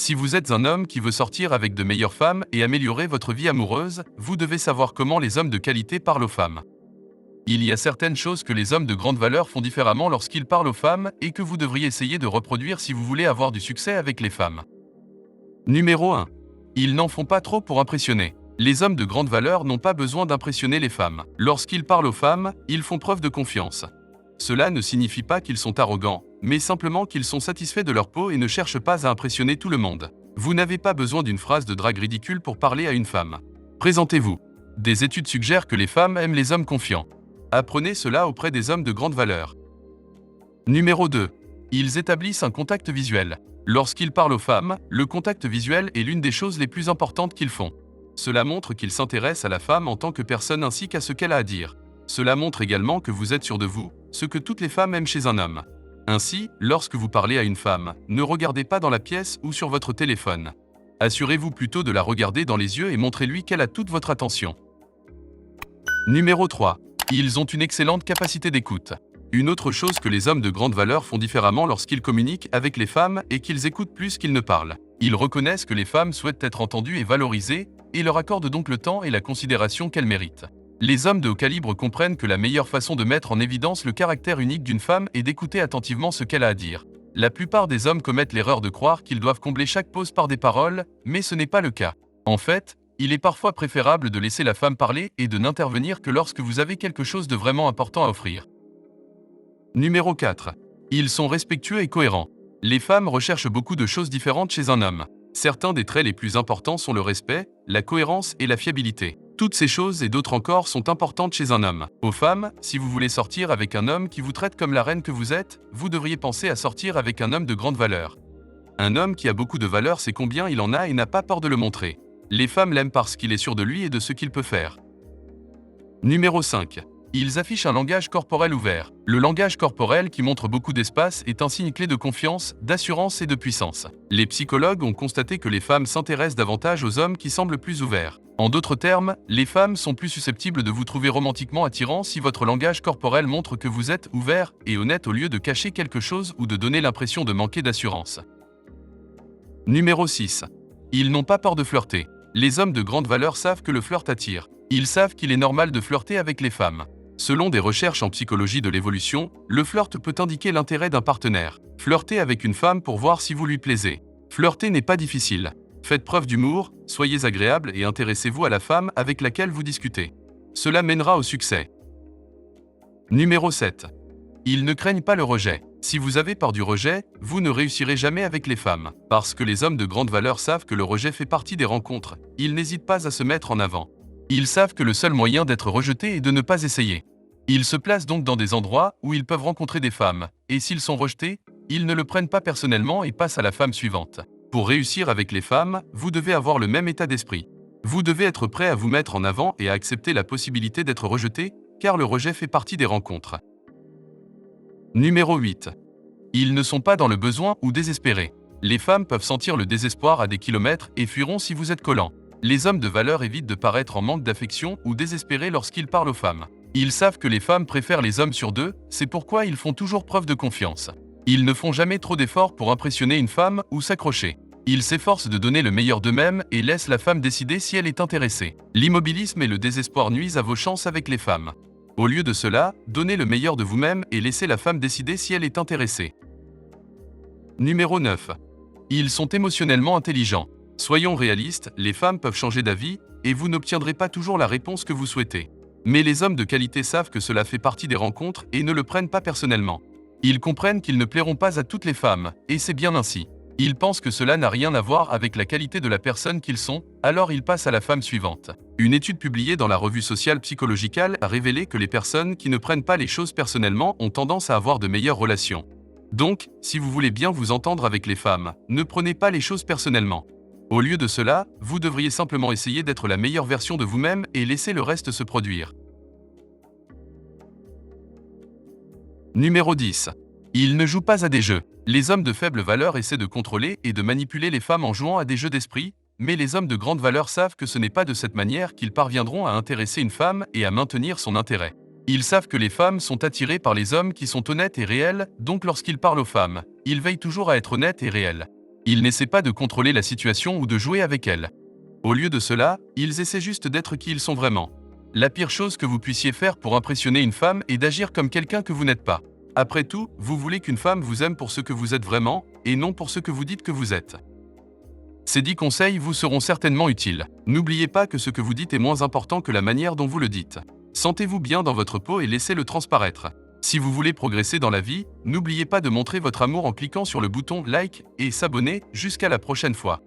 Si vous êtes un homme qui veut sortir avec de meilleures femmes et améliorer votre vie amoureuse, vous devez savoir comment les hommes de qualité parlent aux femmes. Il y a certaines choses que les hommes de grande valeur font différemment lorsqu'ils parlent aux femmes et que vous devriez essayer de reproduire si vous voulez avoir du succès avec les femmes. Numéro 1. Ils n'en font pas trop pour impressionner. Les hommes de grande valeur n'ont pas besoin d'impressionner les femmes. Lorsqu'ils parlent aux femmes, ils font preuve de confiance. Cela ne signifie pas qu'ils sont arrogants, mais simplement qu'ils sont satisfaits de leur peau et ne cherchent pas à impressionner tout le monde. Vous n'avez pas besoin d'une phrase de drague ridicule pour parler à une femme. Présentez-vous. Des études suggèrent que les femmes aiment les hommes confiants. Apprenez cela auprès des hommes de grande valeur. Numéro 2. Ils établissent un contact visuel. Lorsqu'ils parlent aux femmes, le contact visuel est l'une des choses les plus importantes qu'ils font. Cela montre qu'ils s'intéressent à la femme en tant que personne ainsi qu'à ce qu'elle a à dire. Cela montre également que vous êtes sûr de vous, ce que toutes les femmes aiment chez un homme. Ainsi, lorsque vous parlez à une femme, ne regardez pas dans la pièce ou sur votre téléphone. Assurez-vous plutôt de la regarder dans les yeux et montrez-lui qu'elle a toute votre attention. Numéro 3. Ils ont une excellente capacité d'écoute. Une autre chose que les hommes de grande valeur font différemment lorsqu'ils communiquent avec les femmes est qu'ils écoutent plus qu'ils ne parlent. Ils reconnaissent que les femmes souhaitent être entendues et valorisées, et leur accordent donc le temps et la considération qu'elles méritent. Les hommes de haut calibre comprennent que la meilleure façon de mettre en évidence le caractère unique d'une femme est d'écouter attentivement ce qu'elle a à dire. La plupart des hommes commettent l'erreur de croire qu'ils doivent combler chaque pause par des paroles, mais ce n'est pas le cas. En fait, il est parfois préférable de laisser la femme parler et de n'intervenir que lorsque vous avez quelque chose de vraiment important à offrir. Numéro 4. Ils sont respectueux et cohérents. Les femmes recherchent beaucoup de choses différentes chez un homme. Certains des traits les plus importants sont le respect, la cohérence et la fiabilité. Toutes ces choses et d'autres encore sont importantes chez un homme. Aux femmes, si vous voulez sortir avec un homme qui vous traite comme la reine que vous êtes, vous devriez penser à sortir avec un homme de grande valeur. Un homme qui a beaucoup de valeur sait combien il en a et n'a pas peur de le montrer. Les femmes l'aiment parce qu'il est sûr de lui et de ce qu'il peut faire. Numéro 5. Ils affichent un langage corporel ouvert. Le langage corporel qui montre beaucoup d'espace est un signe clé de confiance, d'assurance et de puissance. Les psychologues ont constaté que les femmes s'intéressent davantage aux hommes qui semblent plus ouverts. En d'autres termes, les femmes sont plus susceptibles de vous trouver romantiquement attirant si votre langage corporel montre que vous êtes ouvert et honnête au lieu de cacher quelque chose ou de donner l'impression de manquer d'assurance. Numéro 6. Ils n'ont pas peur de flirter. Les hommes de grande valeur savent que le flirt attire. Ils savent qu'il est normal de flirter avec les femmes. Selon des recherches en psychologie de l'évolution, le flirt peut indiquer l'intérêt d'un partenaire. Flirtez avec une femme pour voir si vous lui plaisez. Flirter n'est pas difficile. Faites preuve d'humour, soyez agréable et intéressez-vous à la femme avec laquelle vous discutez. Cela mènera au succès. Numéro 7. Ils ne craignent pas le rejet. Si vous avez peur du rejet, vous ne réussirez jamais avec les femmes. Parce que les hommes de grande valeur savent que le rejet fait partie des rencontres, ils n'hésitent pas à se mettre en avant. Ils savent que le seul moyen d'être rejeté est de ne pas essayer. Ils se placent donc dans des endroits où ils peuvent rencontrer des femmes, et s'ils sont rejetés, ils ne le prennent pas personnellement et passent à la femme suivante. Pour réussir avec les femmes, vous devez avoir le même état d'esprit. Vous devez être prêt à vous mettre en avant et à accepter la possibilité d'être rejeté, car le rejet fait partie des rencontres. Numéro 8. Ils ne sont pas dans le besoin ou désespérés. Les femmes peuvent sentir le désespoir à des kilomètres et fuiront si vous êtes collant. Les hommes de valeur évitent de paraître en manque d'affection ou désespérés lorsqu'ils parlent aux femmes. Ils savent que les femmes préfèrent les hommes sur d'eux, c'est pourquoi ils font toujours preuve de confiance. Ils ne font jamais trop d'efforts pour impressionner une femme ou s'accrocher. Ils s'efforcent de donner le meilleur d'eux-mêmes et laissent la femme décider si elle est intéressée. L'immobilisme et le désespoir nuisent à vos chances avec les femmes. Au lieu de cela, donnez le meilleur de vous-même et laissez la femme décider si elle est intéressée. Numéro 9. Ils sont émotionnellement intelligents. Soyons réalistes, les femmes peuvent changer d'avis, et vous n'obtiendrez pas toujours la réponse que vous souhaitez. Mais les hommes de qualité savent que cela fait partie des rencontres et ne le prennent pas personnellement. Ils comprennent qu'ils ne plairont pas à toutes les femmes, et c'est bien ainsi. Ils pensent que cela n'a rien à voir avec la qualité de la personne qu'ils sont, alors ils passent à la femme suivante. Une étude publiée dans la revue sociale Psychological a révélé que les personnes qui ne prennent pas les choses personnellement ont tendance à avoir de meilleures relations. Donc, si vous voulez bien vous entendre avec les femmes, ne prenez pas les choses personnellement. Au lieu de cela, vous devriez simplement essayer d'être la meilleure version de vous-même et laisser le reste se produire. Numéro 10. Ils ne jouent pas à des jeux. Les hommes de faible valeur essaient de contrôler et de manipuler les femmes en jouant à des jeux d'esprit, mais les hommes de grande valeur savent que ce n'est pas de cette manière qu'ils parviendront à intéresser une femme et à maintenir son intérêt. Ils savent que les femmes sont attirées par les hommes qui sont honnêtes et réels, donc lorsqu'ils parlent aux femmes, ils veillent toujours à être honnêtes et réels. Ils n'essaient pas de contrôler la situation ou de jouer avec elle. Au lieu de cela, ils essaient juste d'être qui ils sont vraiment. La pire chose que vous puissiez faire pour impressionner une femme est d'agir comme quelqu'un que vous n'êtes pas. Après tout, vous voulez qu'une femme vous aime pour ce que vous êtes vraiment, et non pour ce que vous dites que vous êtes. Ces 10 conseils vous seront certainement utiles. N'oubliez pas que ce que vous dites est moins important que la manière dont vous le dites. Sentez-vous bien dans votre peau et laissez-le transparaître. Si vous voulez progresser dans la vie, n'oubliez pas de montrer votre amour en cliquant sur le bouton like et s'abonner. Jusqu'à la prochaine fois.